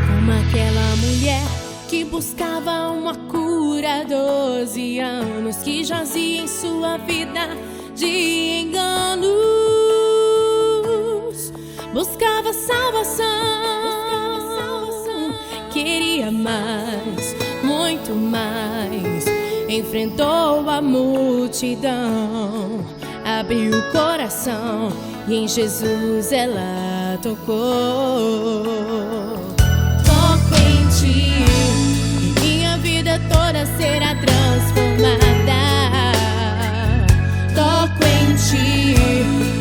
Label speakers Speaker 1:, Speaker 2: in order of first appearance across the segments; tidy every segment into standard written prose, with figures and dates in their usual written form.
Speaker 1: Como aquela mulher que buscava uma cura há 12 anos, que jazia em sua vida de enganos, buscava salvação, queria mais, muito mais. Enfrentou a multidão, abriu o coração e em Jesus ela tocou. Toco em ti e minha vida toda será transformada. Toco em ti,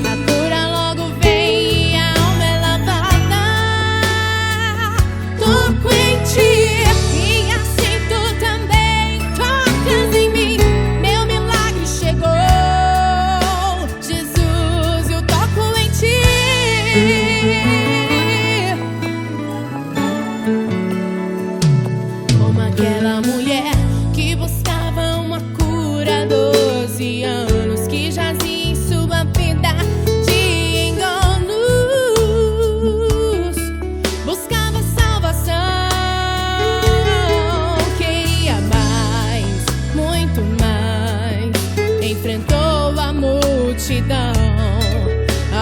Speaker 1: a cura logo vem e a alma é lavada. Toco em ti e assim tu também tocas em mim. Meu milagre chegou. Jesus, eu toco em ti. Como aquela mulher que buscava uma cura há 12 anos, que jazia em sua vida de enganos, buscava salvação, queria mais, muito mais. Enfrentou a multidão,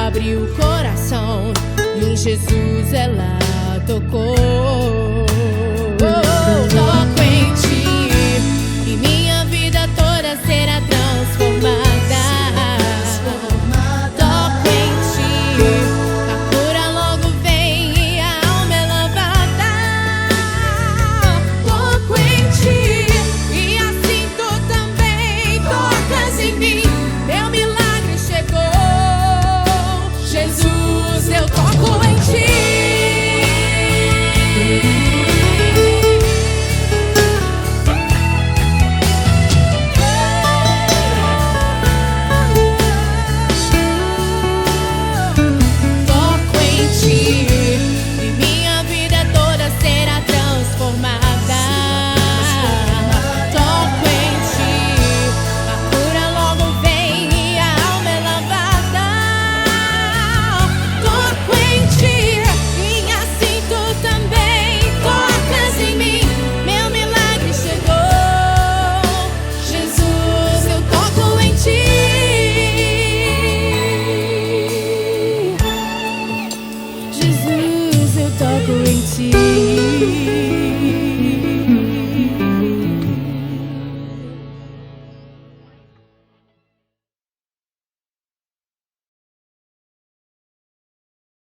Speaker 1: abriu o coração e em Jesus ela tocou. Toco em ti e minha vida toda será transformada. Toco em ti, a cura logo vem e a alma é lavada. Toco em ti e assim tu também tocas em mim. Meu milagre chegou. Jesus, eu toco em ti. Jesus, eu toco em ti.